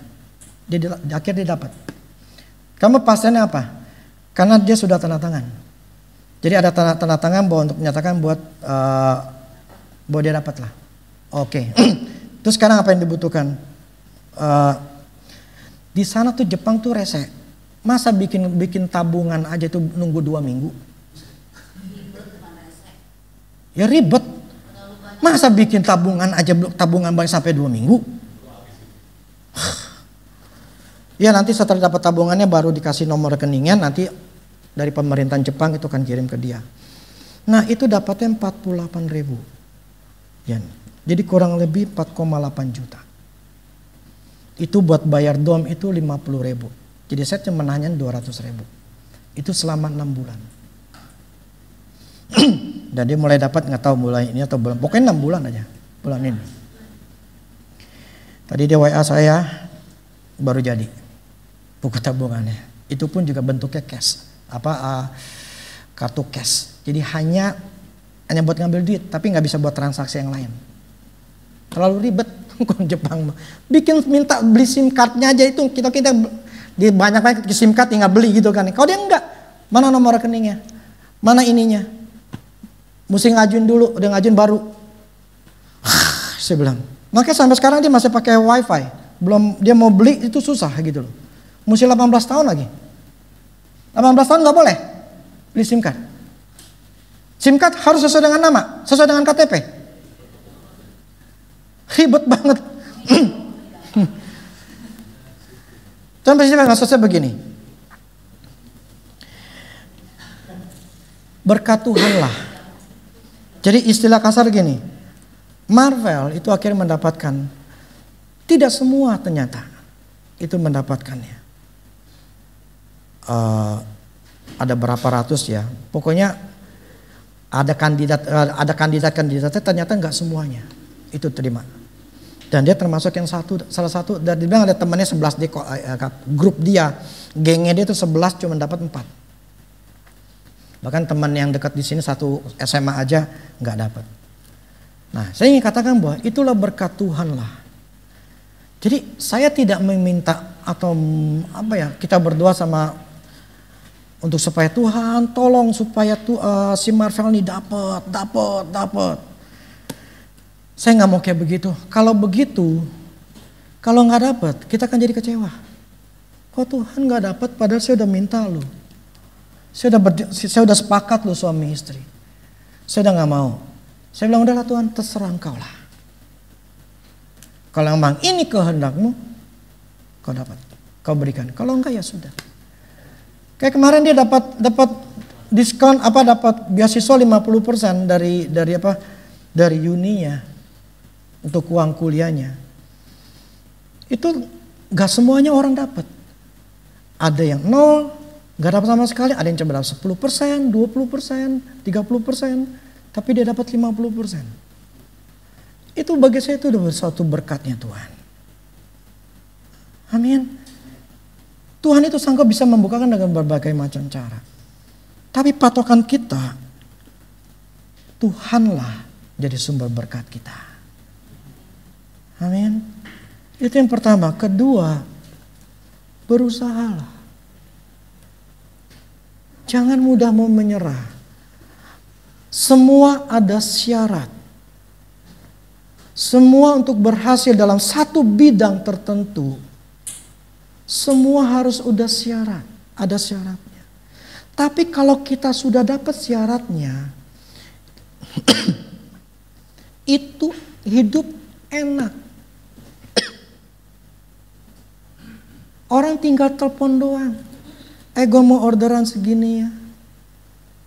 Akhirnya dia dapat. Kamu pastiannya apa? Karena dia sudah tanda tangan. Jadi ada tanda tangan bahwa untuk menyatakan bahwa dia dapat lah. Oke. Terus sekarang apa yang dibutuhkan? Di sana tuh Jepang tuh rese. Masa bikin tabungan aja tuh nunggu 2 minggu? Ya ribet. Masa bikin tabungan banyak sampai 2 minggu? Ya nanti setelah dapat tabungannya baru dikasih nomor rekeningnya, nanti dari pemerintahan Jepang itu akan kirim ke dia. Nah itu dapatnya 48.000 yen. Jadi kurang lebih 4,8 juta. Itu buat bayar dom itu 50.000. Jadi saya cuma nanya 200.000. Itu selama 6 bulan. Dan dia mulai dapat, nggak tahu mulai ini atau bulan, pokoknya 6 bulan aja bulan ini. Tadi dia WA saya baru jadi buku tabungannya. Itu pun juga bentuknya cash, kartu cash. Jadi hanya buat ngambil duit, tapi nggak bisa buat transaksi yang lain. Terlalu ribet. Jepang minta beli SIM cardnya aja itu kita di banyak SIM card tinggal beli gitu kan. Kalau dia enggak, mana nomor rekeningnya, mana ininya. Mesti ngajuin dulu, udah ngajuin baru. Saya bilang, makanya sampai sekarang dia masih pakai wifi. Belum dia mau beli itu susah gitu loh. Mesti 18 tahun lagi. 18 tahun nggak boleh beli SIM card. SIM card harus sesuai dengan nama, sesuai dengan KTP. Ribet banget. Contohnya maksud saya begini. berkat Tuhanlah. Jadi istilah kasar gini, Marvel itu akhirnya mendapatkan, tidak semua ternyata itu mendapatkannya. Ada berapa ratus ya, pokoknya ada kandidatnya ternyata nggak semuanya itu terima. Dan dia termasuk yang salah satu, dan dia bilang ada temannya 11 di grup dia, gengnya dia itu 11 cuma dapat 4. Bahkan teman yang dekat di sini satu SMA aja nggak dapat. Nah, saya ingin katakan bahwa itulah berkat Tuhan lah. Jadi saya tidak meminta atau kita berdoa sama untuk supaya Tuhan tolong supaya si Marvel ini dapat. Saya nggak mau kayak begitu. Kalau begitu, kalau nggak dapat, kita akan jadi kecewa. Kok Tuhan nggak dapat? Padahal saya udah minta loh. Saya udah sepakat loh suami istri. Saya udah nggak mau. Saya bilang udahlah Tuhan, terserah Engkau lah. Kalau memang ini kehendakmu, Kau dapat, Kau berikan. Kalau enggak ya sudah. Kayak kemarin dia dapat diskon dapat beasiswa 50% dari uninya. Untuk uang kuliahnya. Itu gak semuanya orang dapat. Ada yang 0, gak dapat sama sekali. Ada yang cuma dapat 10%, 20%, 30%. Tapi dia dapat 50%. Itu bagi saya itu udah suatu berkatnya Tuhan. Amin. Tuhan itu sanggup bisa membukakan dengan berbagai macam cara. Tapi patokan kita, Tuhanlah jadi sumber berkat kita. Amin. Itu yang pertama. Kedua, berusahalah. Jangan mudah mau menyerah. Semua ada syarat. Semua untuk berhasil dalam satu bidang tertentu, semua harus udah syarat. Ada syaratnya. Tapi kalau kita sudah dapat syaratnya, itu hidup enak. Orang tinggal telepon doang. Gue mau orderan segini ya.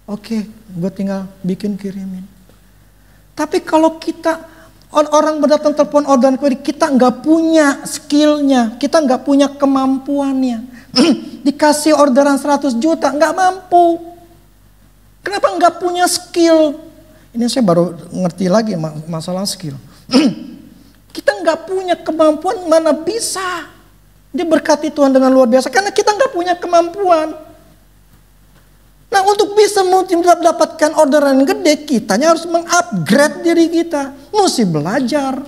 Oke, gue tinggal bikin kirimin. Tapi kalau kita, orang berdatang telepon orderan kita nggak punya skillnya, kita nggak punya kemampuannya. Dikasih orderan 100 juta nggak mampu. Kenapa nggak punya skill? Ini saya baru ngerti lagi masalah skill. Kita nggak punya kemampuan, mana bisa. Dia berkati Tuhan dengan luar biasa karena kita nggak punya kemampuan. Nah, untuk bisa mendapatkan orderan yang gede, kitanya harus mengupgrade diri kita, mesti belajar.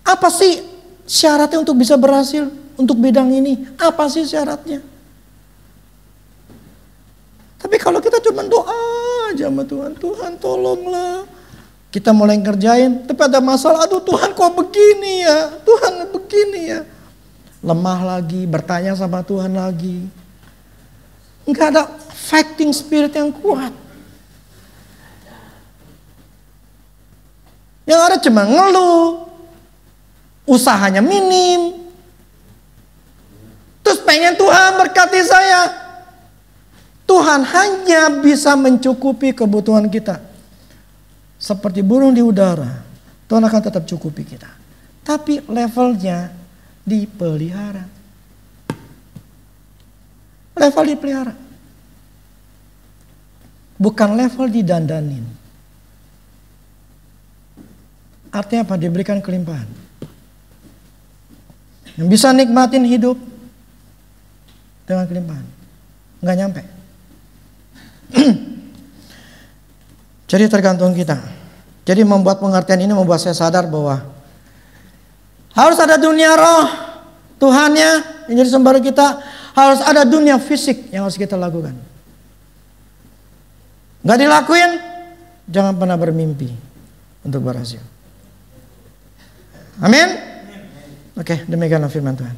Apa sih syaratnya untuk bisa berhasil untuk bidang ini? Apa sih syaratnya? Tapi kalau kita cuma doa aja sama Tuhan, Tuhan tolonglah. Kita mulai ngerjain, tapi ada masalah, aduh Tuhan kok begini ya, Tuhan begini ya. Lemah lagi, bertanya sama Tuhan lagi. Enggak ada fighting spirit yang kuat. Yang ada cuma ngeluh, usahanya minim. Terus pengen Tuhan berkati saya. Tuhan hanya bisa mencukupi kebutuhan kita. Seperti burung di udara, Tuhan akan tetap cukupi kita. Tapi levelnya dipelihara. Level dipelihara. Bukan level didandanin. Artinya apa? Diberikan kelimpahan. Yang bisa nikmatin hidup dengan kelimpahan. Nggak nyampe. Jadi tergantung kita. Jadi membuat pengertian ini membuat saya sadar bahwa harus ada dunia roh Tuhannya yang jadi sembara kita. Harus ada dunia fisik yang harus kita lakukan. Gak dilakuin, jangan pernah bermimpi untuk berhasil. Amin. Oke, demikianlah firman Tuhan.